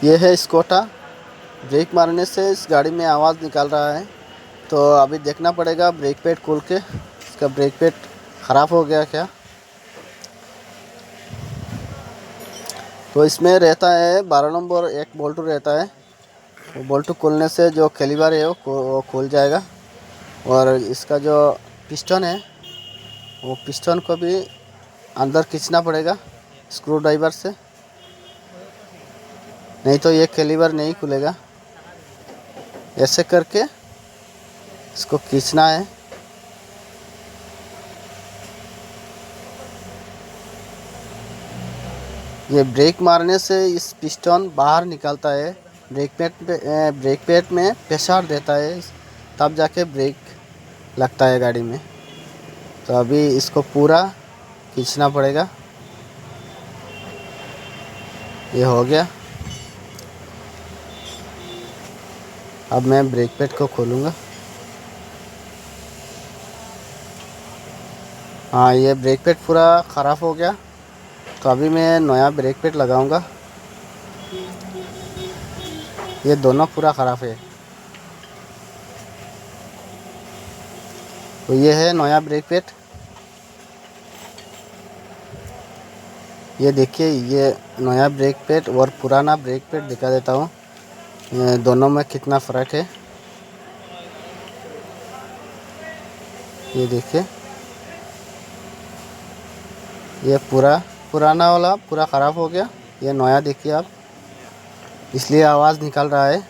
ये है स्कोटा। ब्रेक मारने से इस गाड़ी में आवाज़ निकाल रहा है, तो अभी देखना पड़ेगा ब्रेक पैड खोल के इसका ब्रेक पैड ख़राब हो गया क्या। तो इसमें रहता है 12 नंबर एक बोल्टू रहता है। वो बोल्टू खोलने से जो कैलिबर है वो खुल जाएगा। और इसका जो पिस्टन है वो पिस्टन को भी अंदर खींचना पड़ेगा स्क्रू ड्राइवर से, नहीं तो ये कैलिबर नहीं खुलेगा। ऐसे करके इसको खींचना है। ये ब्रेक मारने से इस पिस्टन बाहर निकलता है, ब्रेक पैड में प्रेशर देता है, तब जाके ब्रेक लगता है गाड़ी में। तो अभी इसको पूरा खींचना पड़ेगा। ये हो गया। अब मैं ब्रेक पैड को खोलूँगा। हाँ, ये ब्रेक पैड पूरा ख़राब हो गया, तो अभी मैं नया ब्रेक पैड लगाऊंगा। ये दोनों पूरा ख़राब है। तो ये है नया ब्रेक पैड। ये देखिए, ये नया ब्रेक पैड और पुराना ब्रेक पैड दिखा देता हूँ, दोनों में कितना फ़र्क है। ये देखिए, ये पुराना वाला पूरा ख़राब हो गया। ये नया देखिए आप, इसलिए आवाज़ निकल रहा है।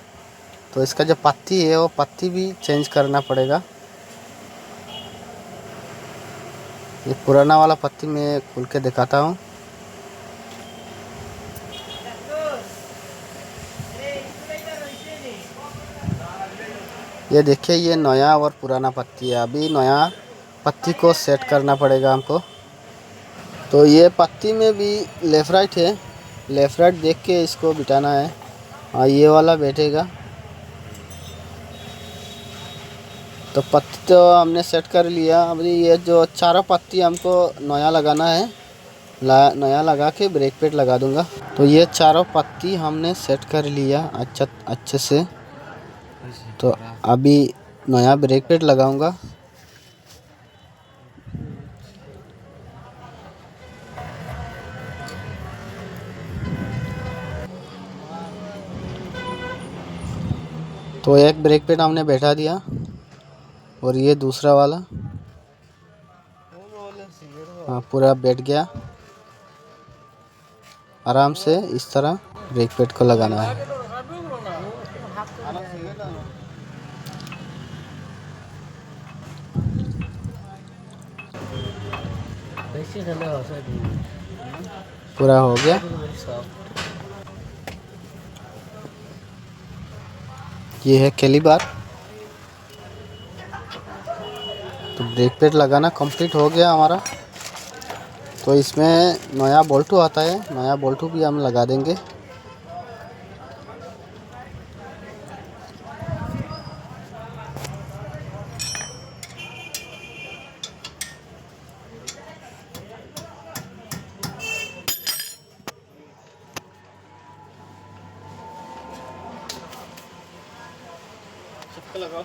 तो इसका जो पत्ती है वो पत्ती भी चेंज करना पड़ेगा। ये पुराना वाला पत्ती मैं खोल के दिखाता हूँ। ये देखिए, ये नया और पुराना पत्ती है। अभी नया पत्ती को सेट करना पड़ेगा हमको। तो ये पत्ती में भी लेफ़्ट राइट है, लेफ़्ट राइट देख के इसको बिठाना है। हाँ, ये वाला बैठेगा। तो पत्ती तो हमने सेट कर लिया। अभी ये जो चारों पत्ती हमको नया लगाना है, नया लगा के ब्रेक पैड लगा दूंगा। तो ये चारों पत्ती हमने सेट कर लिया अच्छे से। तो अभी नया ब्रेक पैड लगाऊंगा। तो एक ब्रेक पैड हमने बैठा दिया और ये दूसरा वाला, हाँ, पूरा बैठ गया। आराम से इस तरह ब्रेक पैड को लगाना है। पूरा हो गया। ये है कैलिबर। तो ब्रेक पैड लगाना कंप्लीट हो गया हमारा। तो इसमें नया बोल्टू आता है, नया बोल्टू भी हम लगा देंगे। लगाओ।